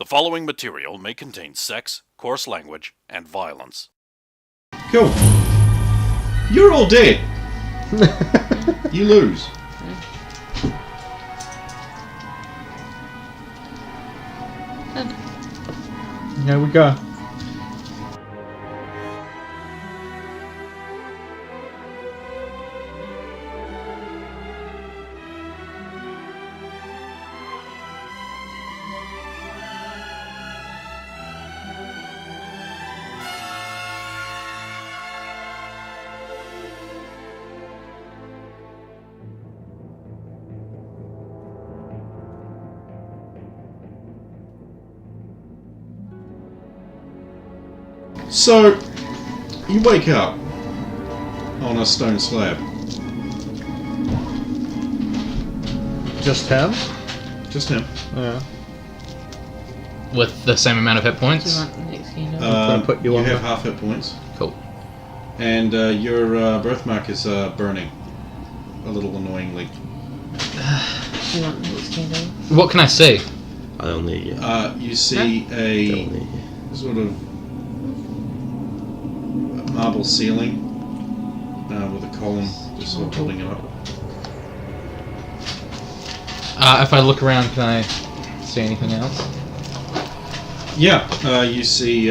following material may contain sex, coarse language, and violence. Cool. You're all dead. You lose. Here we go. So, you wake up on a stone slab. Just him? Just him. Yeah. With the same amount of hit Do points? you want the next game? Put you You on have the- half hit points. Cool. And your birthmark is burning. A little annoyingly. Do you want the next game? What can I see? I don't need you. You see a Don't need you. sort of marble ceiling with a column just sort of holding it up. If I look around, can I see anything else? Yeah, you see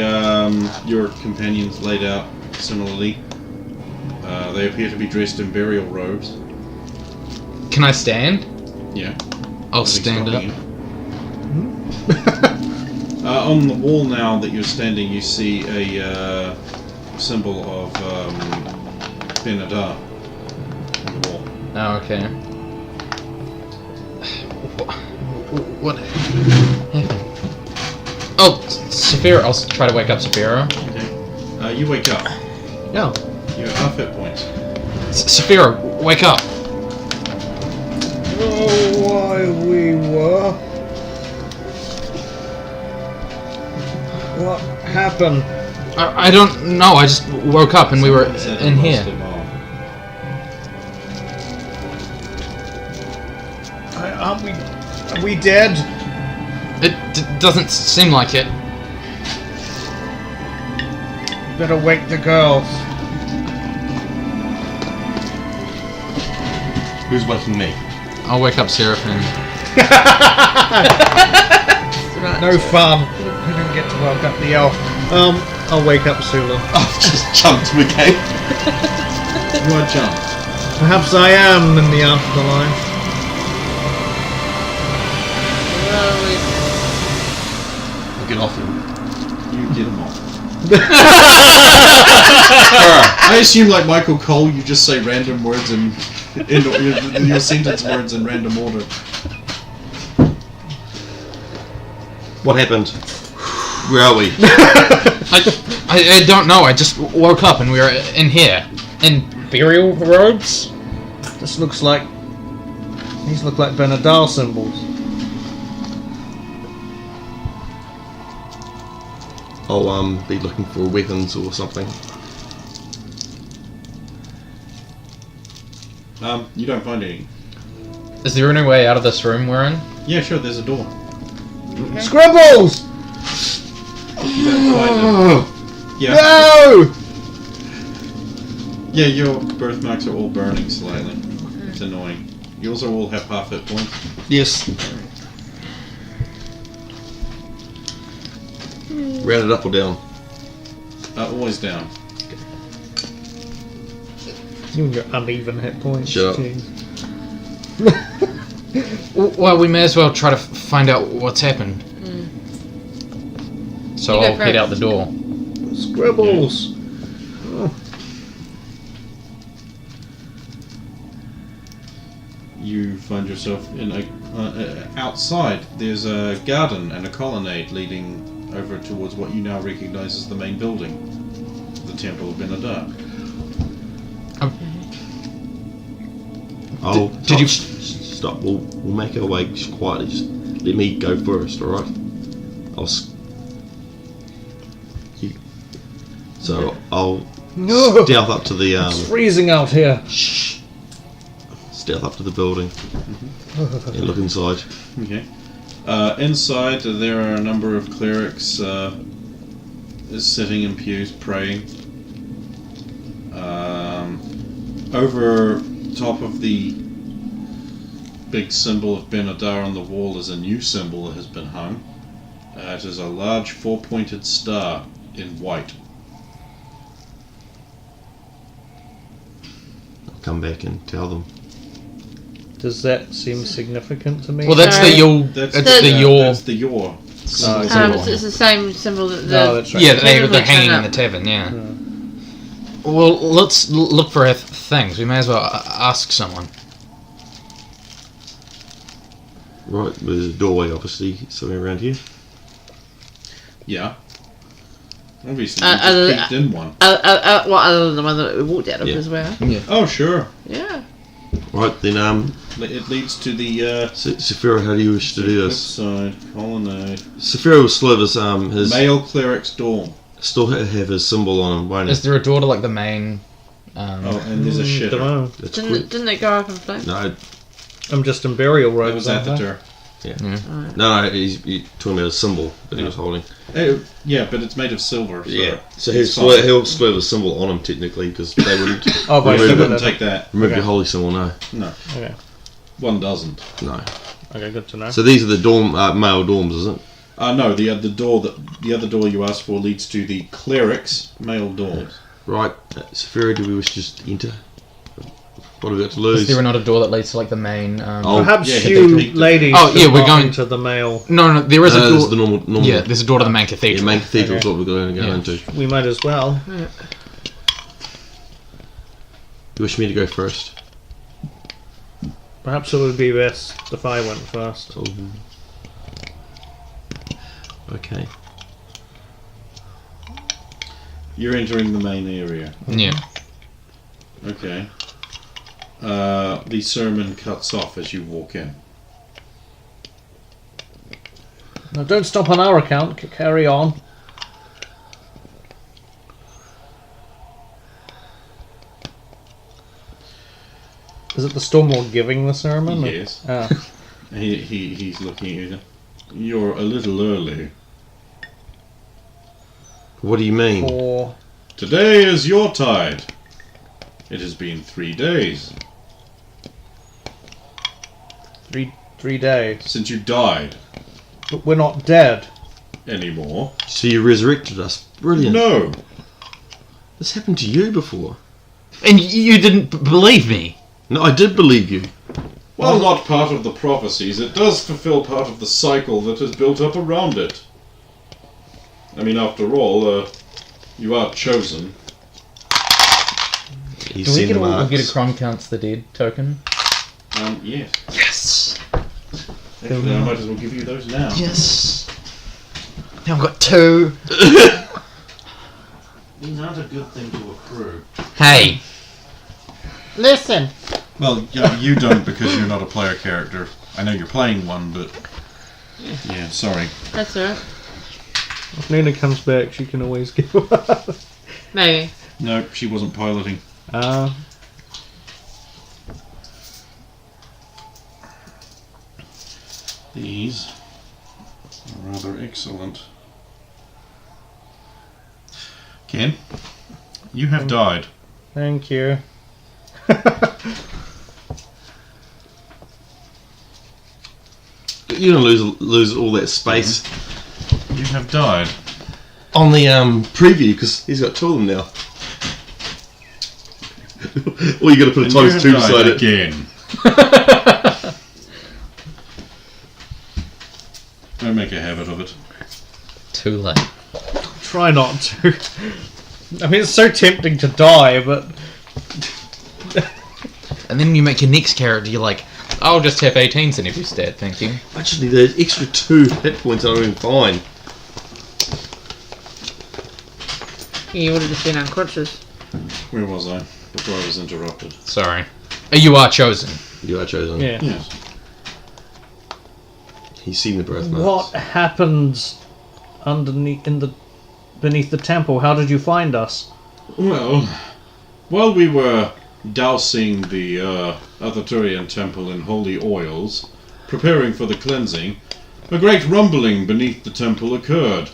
your companions laid out similarly. They appear to be dressed in burial robes. Can I stand? Yeah. I'll Nothing's stand up. stopping you. On the wall now that you're standing, you see a symbol of Benadar on the wall. Oh, okay. What happened? Oh, Saphira. I'll try to wake up Saphira. Okay. You wake up. Yeah. You have half hit points. Saphira, wake up! Oh, why we were? What happened? I don't know. I just woke up and we were in here. Are we dead? It doesn't seem like it. Better wake the girls. Who's waking me? I'll wake up Seraphim. No fun. We don't get to wake up the elf. I'll wake up Sula. I've just jumped again. You are jumped. Perhaps I am in the afterlife. I'll get off him. You get him off. I assume, like Michael Cole, you just say random words in your sentence words in random order. What happened? Where are we? I don't know. I just woke up and we were in here. In burial robes? This looks like... These look like Benadar symbols. I'll be looking for weapons or something. You don't find any. Is there any way out of this room we're in? Yeah, sure. There's a door. Scribbles! You don't find it. Yeah. No! Yeah, your birthmarks are all burning slightly. It's annoying. You also all have half hit points. Yes. Round it up or down? Always down. You and your uneven hit points. Shut up. Jeez. Well, we may as well try to find out what's happened. So You go I'll head first. out the door. Scribbles! You find yourself in a outside. There's a garden and a colonnade leading over towards what you now recognise as the main building, the Temple of Benadar. I'll Did you- stop? We'll make our way just quietly. Just let me go first, all right? I'll No! stealth up to the It's freezing out here. stealth up to the building and look inside. Okay. Inside, there are a number of clerics sitting in pews praying. Over top of the big symbol of Benadar on the wall is a new symbol that has been hung. It is a large four-pointed star in white. I'll come back and tell them. Does that seem significant to me? Well, that's the Yule. That's the Yule. That's the Yor. It's the same symbol that the... No, that's right. Yeah, they're Tavern hanging would in the turn tavern. Yeah. Well, let's look for things. We may as well ask someone. Right, there's a doorway, obviously, somewhere around here. Yeah. Obviously, you other just peeked in one. What other than the one that we walked out of Yeah. as well? Oh, sure. Yeah. Right, then, It leads to the Saphira, how do you wish to do this? side colonnade. Saphira will still have his Male cleric's dorm. still have his symbol on him, won't Is it? there a door to like the main? Oh, and there's a shitter. Dunno. That's quick. Didn't they go up in flames? No, I'm just in burial robes. That was at the aren't I? door. no, he's talking about a symbol that he was holding. Yeah, but it's made of silver. So So it's he'll still have a symbol on him technically because they wouldn't Oh, by They remove, wouldn't it. take that. remove Okay. your holy symbol. No, No, Okay. one doesn't. no. Okay, good to know. So these are the dorm male dorms, is it? No, the other door you asked for leads to the cleric's male dorms. Right, Saphira, do we wish to just enter? What have we got to Is lose? there not a door that leads to like the main? Oh, Perhaps yeah, you they peeked. ladies Oh, yeah, should we're not going- into the male. No, there is a There's door. the normal. Yeah, there's a door to the main Yeah, cathedral. main cathedral is Okay. what we're going to go Yeah. into. We might as well. You wish me to go first? Perhaps it would be best if I went first. Oh. Okay. You're entering the main area. Yeah. Okay. The sermon cuts off as you walk in. Now, don't stop on our account. Carry on. Is it the Stormlord giving the sermon? or- Yes. Ah. He's looking at you. You're a little early. What do you mean? For Today is your tide. It has been 3 days 3 days. since you died. But we're not dead. Anymore. So you resurrected us. Brilliant. No. This happened to you before. And you didn't believe me. No, I did believe you. While not part of the prophecies, it does fulfill part of the cycle that is built up around it. I mean, after all, you are chosen. You've Do we seen the get marks. a crime counts the dead token? Yes. Yes. Actually, I might as well give you those now. Yes. Now I've got 2. These aren't a good thing to accrue. Hey. Listen. Well, yeah, you don't because you're not a player character. I know you're playing one, but... Yeah, sorry. That's alright. If Nina comes back, she can always give Maybe. No, she wasn't piloting. These are rather excellent. Ken, you have died. Thank you. You're gonna lose all that space You have died. on the preview because he's got 2 of them now. Or you got to put a And you times have 2 died beside it. again. Don't make a habit of it. Too late. Try not to. I mean, it's so tempting to die, but And then you make your next character, you're like, I'll just have 18s in every stat, thank you. Actually, the extra 2 hit points are even fine. You would have just been unconscious. Where was I? Before I was interrupted. Sorry. You are chosen. You are chosen. yeah. Yes. He's seen the birthmarks. What happens beneath the temple? How did you find us? Well, while we were dousing the Arthurian temple in holy oils, preparing for the cleansing, a great rumbling beneath the temple occurred.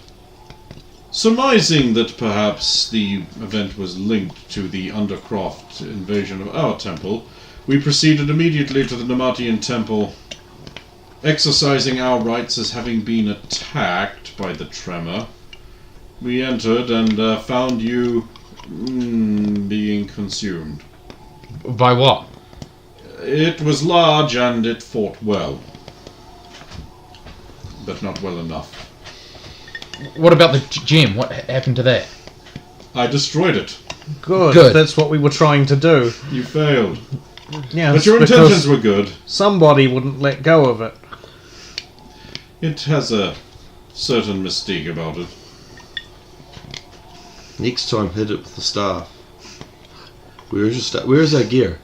Surmising that perhaps the event was linked to the Undercroft invasion of our temple, we proceeded immediately to the Namatian temple, exercising our rights as having been attacked by the tremor. We entered and found you being consumed. By what? It was large and it fought well, but not well enough. What about the gem? What happened to that? I destroyed it. Good. That's what we were trying to do. You failed. Yeah, But your intentions were good. Somebody wouldn't let go of it. It has a certain mystique about it. Next time, hit it with the staff. Where is your staff? Where is our gear?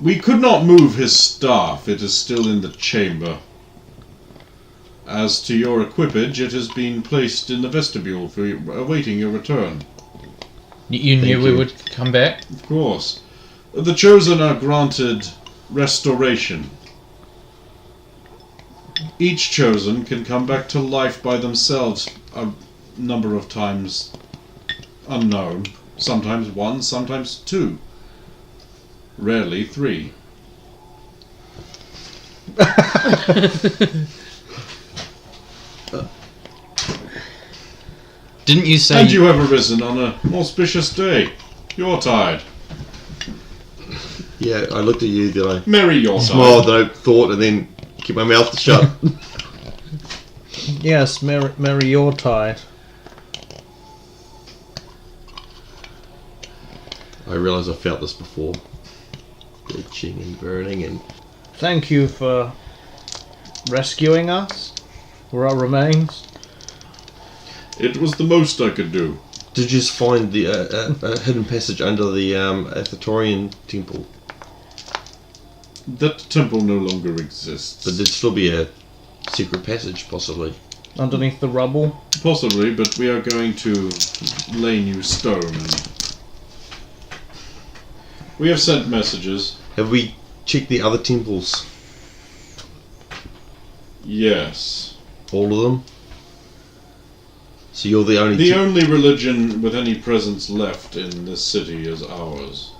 We could not move his staff. It is still in the chamber. As to your equipage, it has been placed in the vestibule for awaiting your return. You knew Thank we you. would come back? Of course. The chosen are granted restoration. Each chosen can come back to life by themselves a number of times unknown. Sometimes one, sometimes two. Rarely three. Didn't you say... And you have arisen on an auspicious day. You're tired. Yeah, I looked at you, then I Merry your smiled, tide. then I thought, and then kept my mouth shut. Yes, Mary, your tide. I realised I felt this before. Itching and burning and... Thank you for rescuing us, for our remains. It was the most I could do. Did you just find the hidden passage under the Athorian temple? That temple no longer exists. But there'd still be a secret passage, possibly. Underneath the rubble. Possibly, but we are going to lay new stone. And we have sent messages. Have we checked the other temples? Yes. All of them? So you're the only... The only religion with any presence left in this city is ours.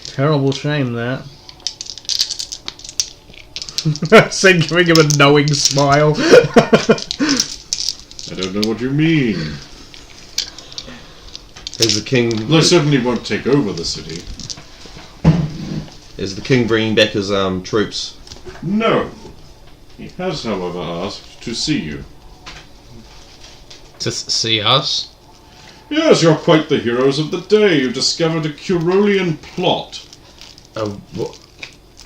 Terrible shame, that. Sen giving him a knowing smile. I don't know what you mean. Is the king... They certainly won't take over the city. Is the king bringing back his troops? No. He has, however, asked to see you. To see us? Yes, you're quite the heroes of the day. You discovered a Karrolian plot. A what?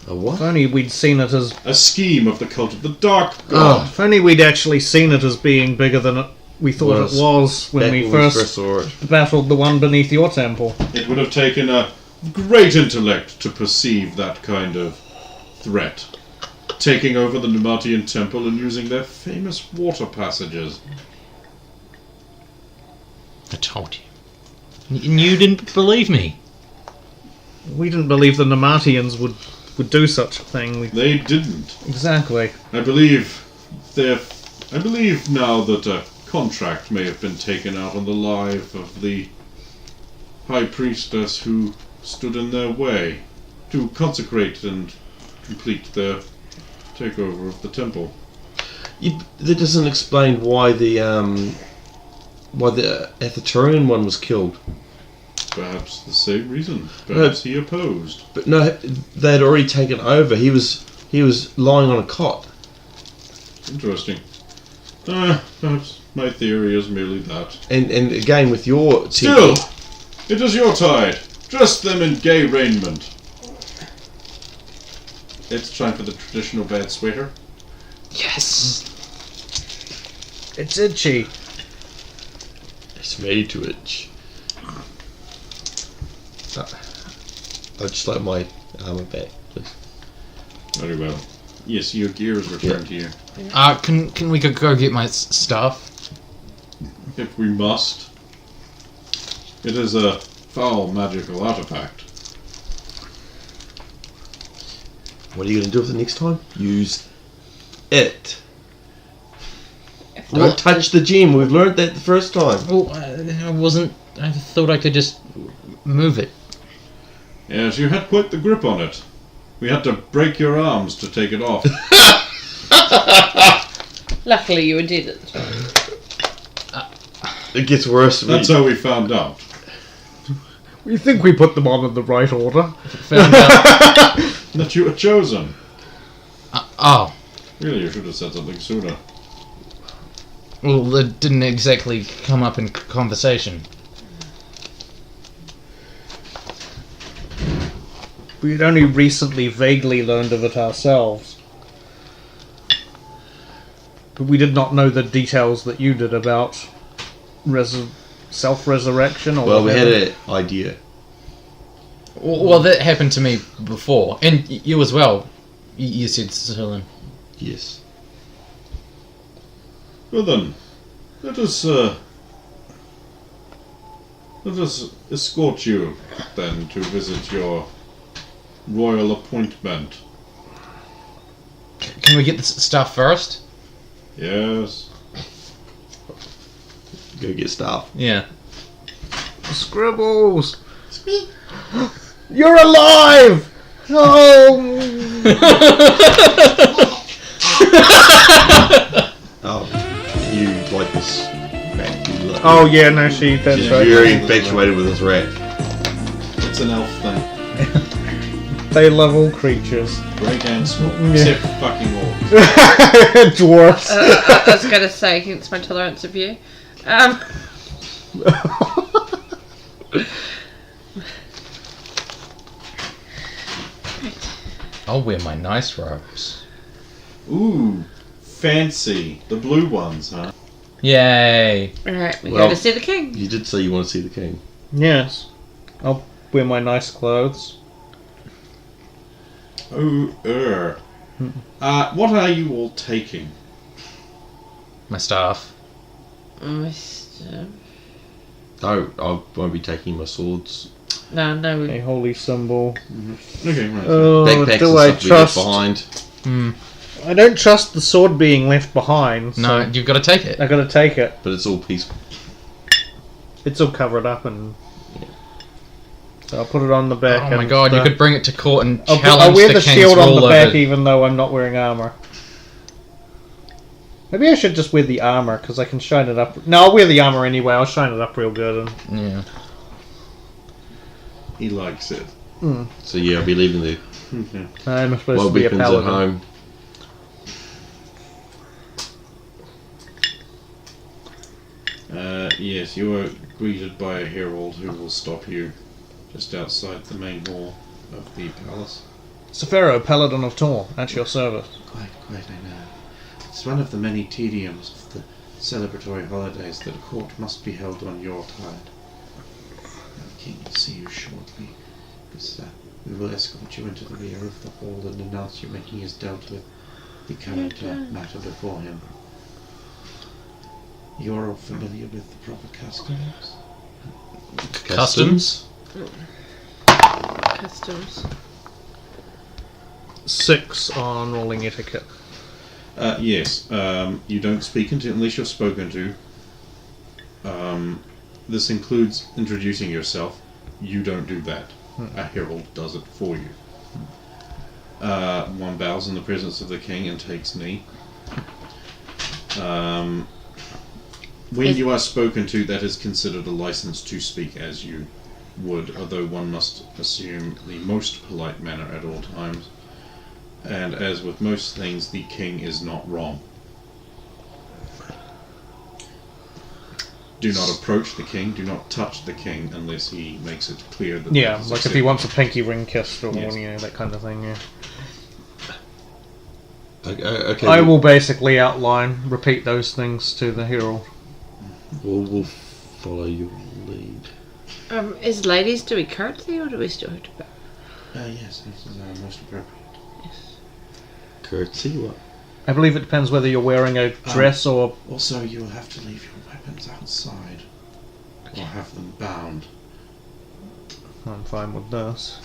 A what? If only we'd seen it as... A scheme of the cult of the Dark God. If only we'd actually seen it as being bigger than we thought it was when Back we first saw it. battled the one beneath your temple. It would have taken a great intellect to perceive that kind of threat. Taking over the Namatian temple and using their famous water passages. I told you. And you didn't believe me. We didn't believe the Namatians would do such a thing. They didn't. Exactly. I believe now that a contract may have been taken out on the life of the High Priestess who stood in their way to consecrate and complete their takeover of the temple. That doesn't explain why the Athorian one was killed. Perhaps the same reason. Perhaps he opposed. But no, they had already taken over. He was lying on a cot. Interesting. Perhaps my theory is merely that. And again with your Still, temple, it is your tide. Dress them in gay raiment. It's time for the traditional bad sweater. Yes. It's itchy. it's made to itch. I'd just like my armor back, please. Very well. Yes, your gear is returned here. Can we go get my stuff? If we must. It is a foul magical artifact. What are you going to do with it next time? Use it. Don't touch the gem. We've learned that the first time. Oh, I wasn't. I thought I could just move it. Yes, you had quite the grip on it. We had to break your arms to take it off. Luckily, you were dead at the time. It gets worse. That's how we found out. We think we put them on in the right order. Found out. That you were chosen. Oh. Really, you should have said something sooner. Well, it didn't exactly come up in conversation. We had only recently vaguely learned of it ourselves. But we did not know the details that you did about self-resurrection or Well, we had whatever. an idea. Well, that happened to me before. And you as well. You said, Helen. Yes. Well then, let us escort you then to visit your royal appointment. Can we get this stuff first? Yes. Go get stuff. Yeah. Scribbles! You're alive! Oh! Oh, you like this rat? You love Oh yeah, no, that's She's right. very infatuated with this rat. It's an elf thing. They love all creatures. Great and small. Yeah. Except for fucking orcs. Dwarfs. I was going to say, against my tolerance of you. I'll wear my nice robes. Ooh, fancy. The blue ones, huh? Yay. Alright, we're Well- going to see the king. You did say you want to see the king. Yes. I'll wear my nice clothes. Oh, what are you all taking? My staff. Mr. No, I won't be taking my swords. No, A holy symbol. Okay, right. Oh, Backpacks do and I stuff we left trust? behind. Hmm. I don't trust the sword being left behind. No, So you've got to take it. I gotta take it. But it's all peaceful. It's all covered up and. So I'll put it on the back. Oh my and god, you the- could bring it to court and I'll challenge wear the the king's shield on rule the back over... even though I'm not wearing armor. Maybe I should just wear the armor because I can shine it up. No, I'll wear the armor anyway. I'll shine it up real good. And Yeah. He likes it. So yeah, I'll be leaving the I'm supposed wild to be a weapons at paladin. home. Yes, you are greeted by a herald who will stop you just outside the main hall of the palace. Safero, paladin of Tor, at your service. Quite, I know. It's one of the many tediums of the celebratory holidays that a court must be held on your tide. The king will see you shortly, because we will escort you into the rear of the hall and announce you when he has dealt with the current matter before him. You're all familiar with the proper customs? Customs? Customs. 6 on rolling etiquette. Yes, you don't speak unless you're spoken to. This includes introducing yourself. You don't do that. A herald does it for you. One bows in the presence of the king and takes knee. When you are spoken to, that is considered a license to speak as you would, although one must assume the most polite manner at all times. And as with most things, the king is not wrong. Do not approach the king, do not touch the king unless he makes it clear that Yeah, that is like if he acceptable. wants a pinky ring kissed or Yes. that kind of thing, yeah. Okay. I will basically repeat those things to the herald. We'll follow your lead. As ladies, do we curtsy or do we still have to bow? Yes, this is most appropriate. Curtsy? What? I believe it depends whether you're wearing a dress or... Also, you will have to leave your weapons outside, or have them bound. I'm fine with this.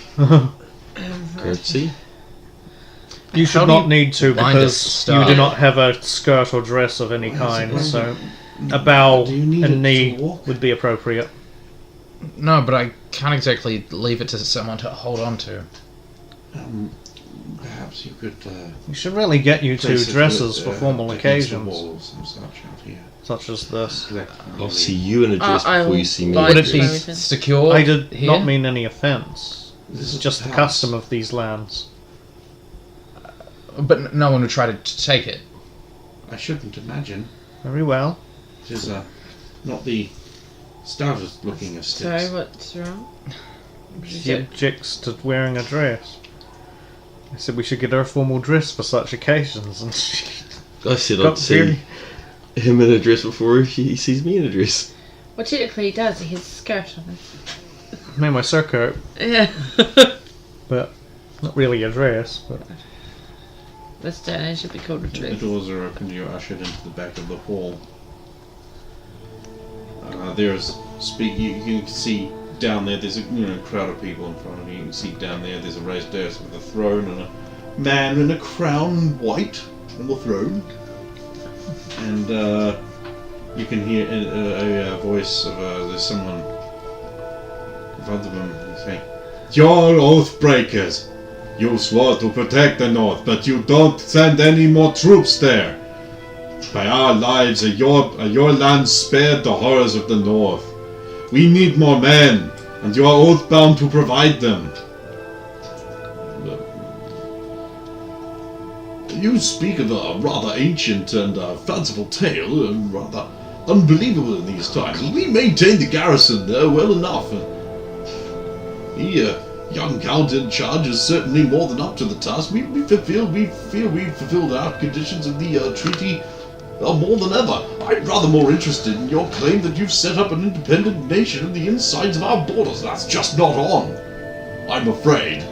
Curtsy? You should How do not you need to bind a because you star? do not have a skirt or dress of any kind, so a bow Do you need it and knee to walk? would be appropriate. No, but I can't exactly leave it to someone to hold on to. Perhaps you could. You should really get you two place it dresses with, for formal against the occasions, walls and such out here. such as this. I'll see you in a dress I before will you see me. buy in a Would it be dress. Everything. secure? I did here? not mean any offence. This It's is just the house. custom of these lands. But no one would try to take it. I shouldn't imagine. Very well. It is not the stoutest looking of sticks. Sorry, what's wrong? She objects to wearing a dress. I said we should get her a formal dress for such occasions, and she I said got I'd see very... him in a dress before he sees me in a dress. Well, typically he does. He has a skirt on. made my surcoat, Yeah. but not really a dress. But This day and age should be called a The dress. doors are open. You're ushered into the back of the hall. There's you can see down there. There's a crowd of people in front of you. You can see down there. There's a raised desk with a throne and a man in a crown, white, on the throne. And you can hear a voice of there's someone in front of him saying, "You're oath breakers. You swore to protect the North, but you don't send any more troops there. By our lives, are your land spared the horrors of the North. We need more men, and you are oath-bound to provide them." You speak of a rather ancient and fanciful tale, and rather unbelievable in these times. We maintain the garrison there well enough. The young count in charge is certainly more than up to the task. We feel we've fulfilled our conditions of the treaty more than ever. I'm rather more interested in your claim that you've set up an independent nation on the insides of our borders. That's just not on, I'm afraid.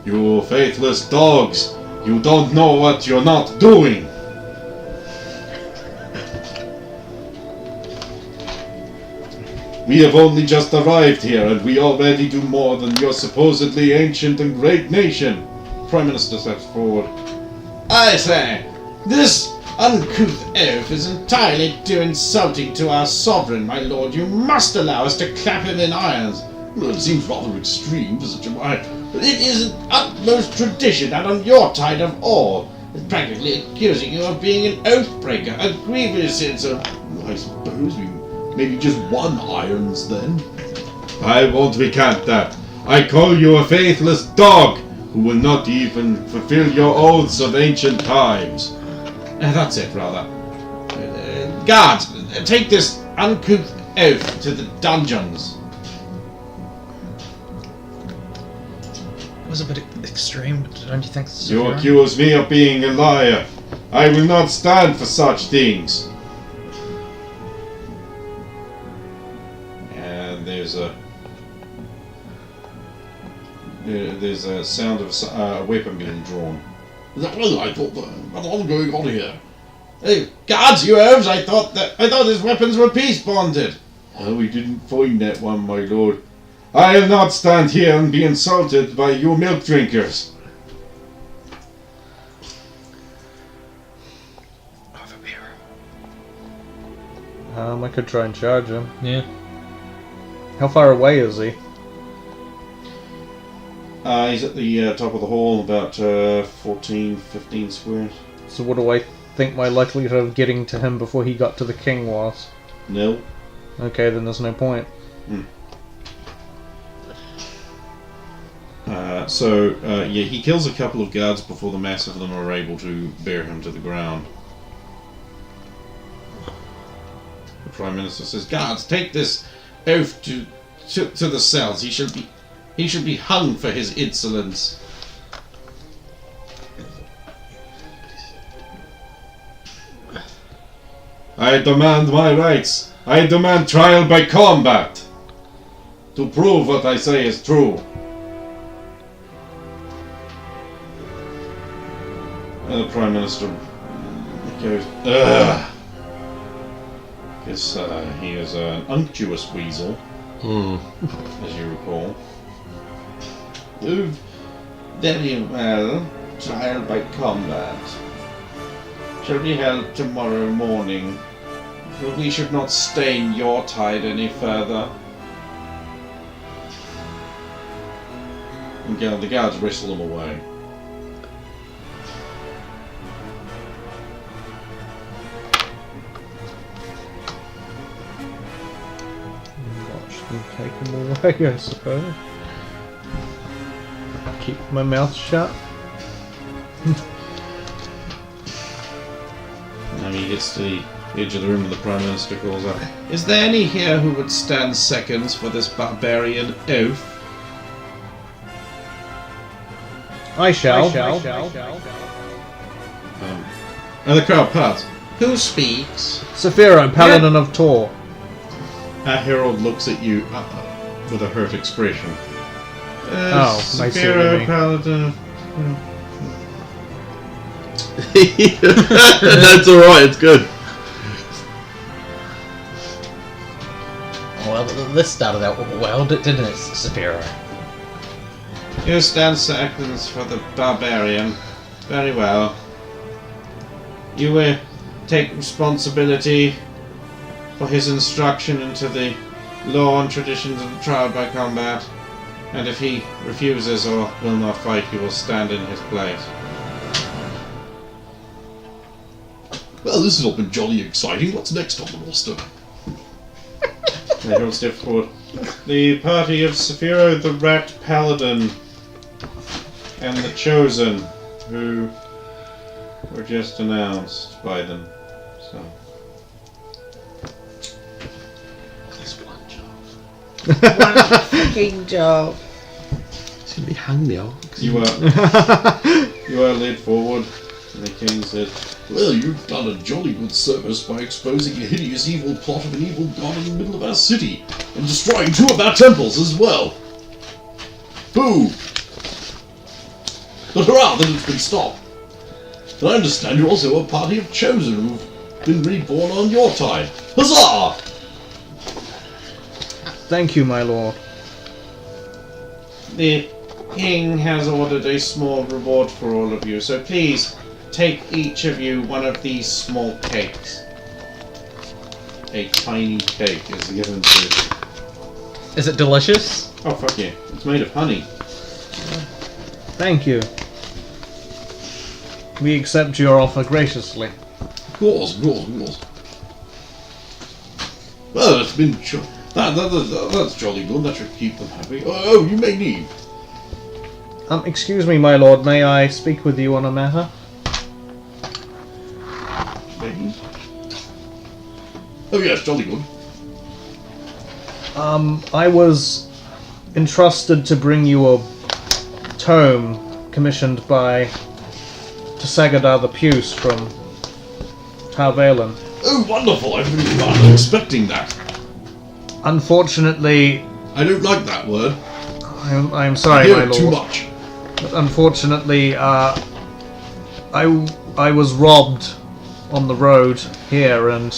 You faithless dogs, you don't know what you're not doing. We have only just arrived here, and we already do more than your supposedly ancient and great nation. Prime Minister steps forward. I say, this uncouth oaf is entirely too insulting to our sovereign, my lord. You must allow us to clap him in irons. Well, it seems rather extreme for such a man. It is an utmost tradition, and on your tide of all. It's practically accusing you of being an oath breaker, a grievous insult. I suppose we maybe just one irons then. I won't recant that. I call you a faithless dog who will not even fulfill your oaths of ancient times. That's it, rather. Guards, take this uncouth oaf to the dungeons. It was a bit extreme, but don't you think? You Saphira? accuse me of being a liar. I will not stand for such things. And there's a sound of a weapon being drawn. Well, I thought, what's all going on here? Hey, guards, you oafs! I thought his weapons were peace bonded. Well, we didn't find that one, my lord. I'll not stand here and be insulted by you milk drinkers. I could try and charge him. Yeah. How far away is he? He's at the top of the hall, about 14, 15 squares. So what do I think my likelihood of getting to him before he got to the king was? No. Okay, then there's no point. Yeah, he kills a couple of guards before the mass of them are able to bear him to the ground. The Prime Minister says, "Guards, take this oaf to the cells. He should be hung for his insolence." I demand my rights. I demand trial by combat to prove what I say is true. And the Prime Minister goes, "Ugh." Because he is an unctuous weasel, as you recall. Very well. Trial by combat shall be held tomorrow morning. But we should not stain your tide any further. And the guards wrestle him away. Watch them take them away, I suppose. Keep my mouth shut. And he gets to the edge of the room and the Prime Minister calls out, "Is there any here who would stand seconds for this barbarian oath?" I shall. And the crowd parts. Who speaks? Saphiro, Paladin of Tor. Harold looks at you with a hurt expression. I see what you Saphiro, mean. Paladin. That's alright, it's good. Well, this started out well, didn't it, Saphiro? You stand seconds for the barbarian. Very well. You will take responsibility for his instruction into the law and traditions of trial by combat. And if he refuses or will not fight, you will stand in his place. Well, this has all been jolly exciting. What's next on the roster? They all step forward. The party of Saphiro the Rat Paladin and the Chosen, who were just announced by them. So That's one job. Fucking job. It's gonna be hung now. you are led forward, and the king said, Well, you've done a jolly good service by exposing a hideous evil plot of an evil god in the middle of our city, and destroying 2 of our temples as well. Boo! But hurrah that it's been stopped. And I understand you're also a party of Chosen who've been reborn on your tide. Huzzah! Thank you, my lord. "The king has ordered a small reward for all of you, so please take each of you one of these small cakes." A tiny cake is given to... Is it delicious? Oh, fuck yeah. It's made of honey. Thank you. We accept your offer graciously. Of course. Well, it's been... That's jolly good. That should keep them happy. Oh, you may leave. Excuse me, my lord. May I speak with you on a matter? Maybe. Oh yes, jolly good. I was entrusted to bring you a tome commissioned by Tasagadar the Puce from Tarvalen. Oh, wonderful! I've been expecting that. Unfortunately, I don't like that word. I am I sorry, hear my it too lord. much. But unfortunately, I was robbed on the road here, and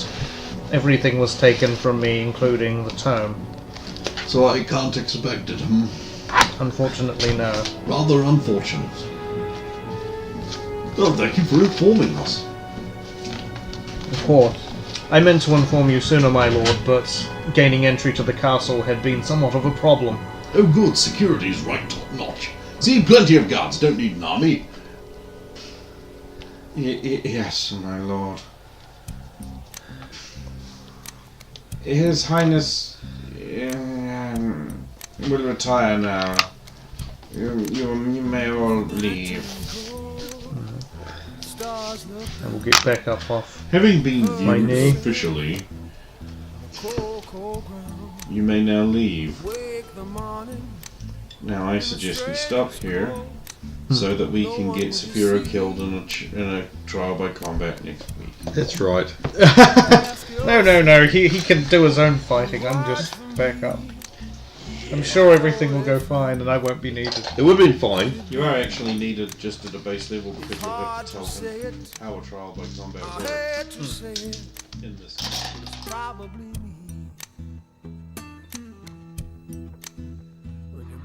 everything was taken from me, including the tome. So I can't expect it. Unfortunately, no. Rather unfortunate. Well, thank you for informing us. Of course. I meant to inform you sooner, my lord, but gaining entry to the castle had been somewhat of a problem. Oh good, security's right top notch. See, plenty of guards, don't need an army. Yes, my lord. His Highness will retire now. You may all leave. I will get back up off. Having been My viewed knee. officially, you may now leave. Now I suggest we stop here so that we can get Saphiro killed in a trial by combat next week. That's right. No, he can do his own fighting. I'm just back up. I'm sure everything will go fine and I won't be needed. It would have been fine. You are actually needed just at a base level because you'll have to tell him how a trial by combat works in this.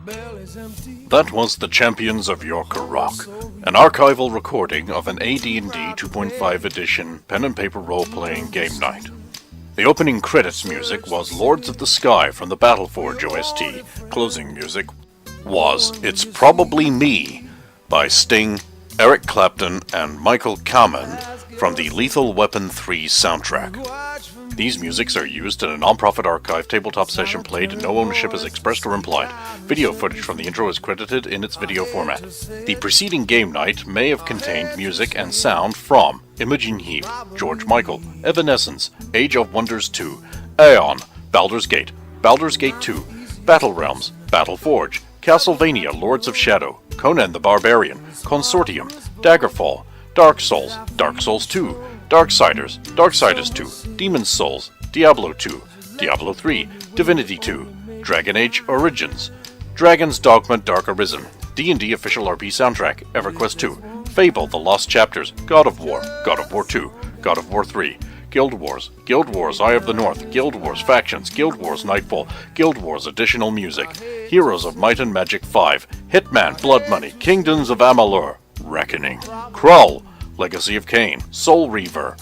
That was The Champions of Your Karroc, an archival recording of an AD&D 2.5 edition pen and paper role-playing game night. The opening credits music was Lords of the Sky from the Battleforge OST. Closing music was It's Probably Me by Sting, Eric Clapton, and Michael Kamen from the Lethal Weapon 3 soundtrack. These musics are used in a non-profit archive tabletop session played and no ownership is expressed or implied. Video footage from the intro is credited in its video format. The preceding game night may have contained music and sound from Imogen Heap, George Michael, Evanescence, Age of Wonders 2, Aeon, Baldur's Gate 2, Battle Realms, Battle Forge, Castlevania Lords of Shadow, Conan the Barbarian, Consortium, Daggerfall, Dark Souls 2, Darksiders 2, Demon's Souls, Diablo 2, Diablo 3, Divinity 2, Dragon Age Origins, Dragon's Dogma Dark Arisen, D&D Official RP Soundtrack, EverQuest 2, Fable The Lost Chapters, God of War 2, God of War 3, Guild Wars, Eye of the North, Guild Wars Factions, Guild Wars Nightfall, Guild Wars Additional Music, Heroes of Might and Magic 5, Hitman Blood Money, Kingdoms of Amalur, Reckoning, Krull, Legacy of Kain, Soul Reaver,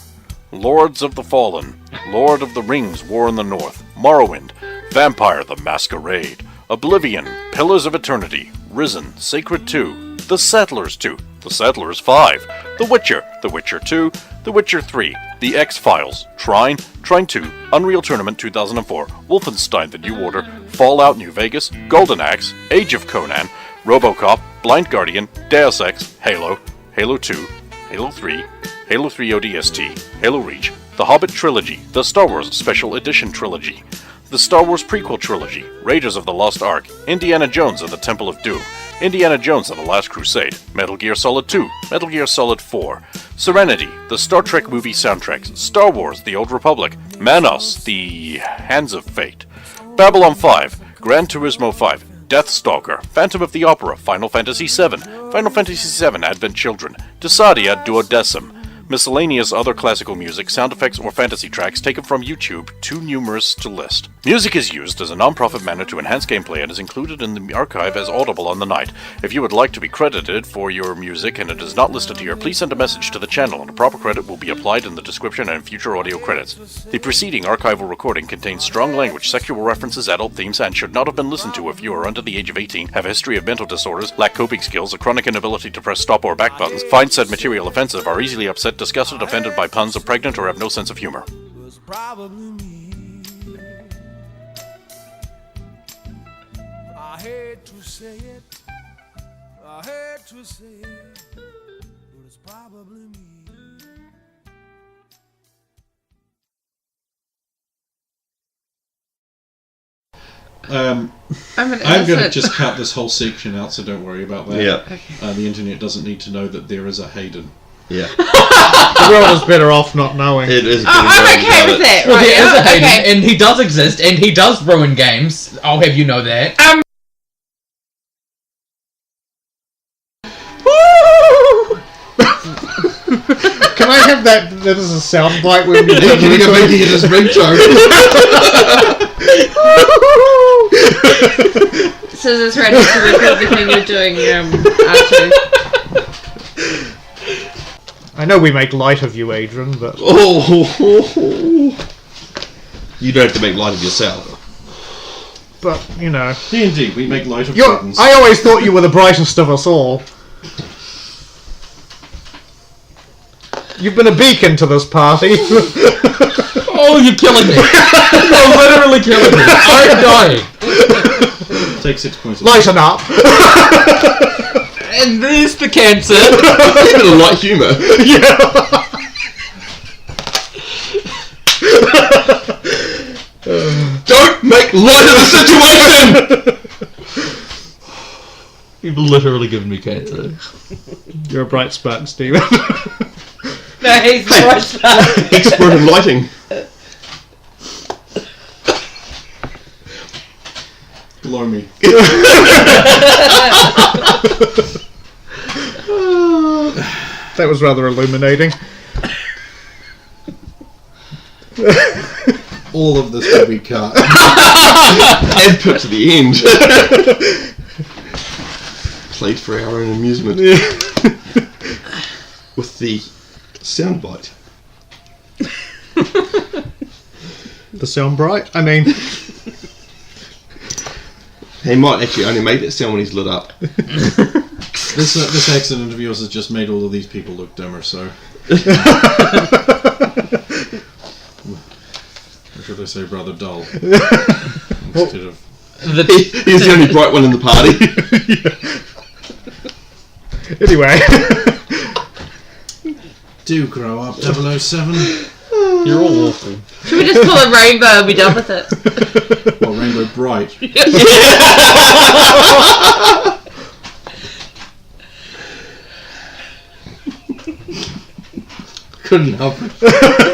Lords of the Fallen, Lord of the Rings, War in the North, Morrowind, Vampire the Masquerade, Oblivion, Pillars of Eternity, Risen, Sacred 2, The Settlers 2, The Settlers 5, The Witcher 2, The Witcher 3, The X-Files, Trine 2, Unreal Tournament 2004, Wolfenstein The New Order, Fallout New Vegas, Golden Axe, Age of Conan, RoboCop, Blind Guardian, Deus Ex, Halo 2, Halo 3, Halo 3 ODST, Halo Reach, The Hobbit Trilogy, The Star Wars Special Edition Trilogy, The Star Wars Prequel Trilogy, Raiders of the Lost Ark, Indiana Jones and the Temple of Doom, Indiana Jones and the Last Crusade, Metal Gear Solid 2, Metal Gear Solid 4, Serenity, the Star Trek movie soundtracks, Star Wars The Old Republic, Manos, The Hands of Fate, Babylon 5, Gran Turismo 5, Deathstalker, Phantom of the Opera, Final Fantasy VII, Final Fantasy VII Advent Children, Desadia Duodecim, miscellaneous other classical music, sound effects, or fantasy tracks taken from YouTube, too numerous to list. Music is used as a non-profit manner to enhance gameplay and is included in the archive as audible on the night. If you would like to be credited for your music and it is not listed here, please send a message to the channel and a proper credit will be applied in the description and future audio credits. The preceding archival recording contains strong language, sexual references, adult themes, and should not have been listened to if you are under the age of 18, have a history of mental disorders, lack coping skills, a chronic inability to press stop or back buttons, find said material offensive, are easily upset, disgusted, offended by puns, are pregnant, or have no sense of humor. Was probably me. I hate to say it, but it's probably me. I'm an I'm going to innocent. just cut this whole section out, so don't worry about that. Yeah. The internet doesn't need to know that there is a Hayden. Yeah. The world is better off not knowing. It is. Oh, I'm okay with it. Well, Right, there is a Hayden, okay. and he does exist, and he does ruin games. I'll have you know that. Can I have that as a soundbite when you Can we go make it his ringtone? So this ready to record everything you're doing, Archie. I know we make light of you, Adrian, but Oh. You don't have to make light of yourself. you know, D&D, we make light of you're, Hayden's. I always thought you were the brightest of us all. You've been a beacon to this party. Oh, you're killing me. You're literally killing me. I'm dying. Take 6 points of Lighten up. And there's the cancer. Even a light humour. Don't make light of the situation! You've literally given me cancer. You're a bright spark, Steven. No, he's right back. Expert in lighting. Blow me. That was rather illuminating. All of this will be cut. And put to the end. played for our own amusement. With the soundbite. The sound bright? I mean... He might actually only make that sound when he's lit up. This accident of yours has just made all of these people look dumber, so... Or should I say rather dull? Instead of... He's the only bright one in the party. Anyway. Do grow up, 007. You're all awful. Should we just call it Rainbow and be done with it? Well, Rainbow Bright. Couldn't help it.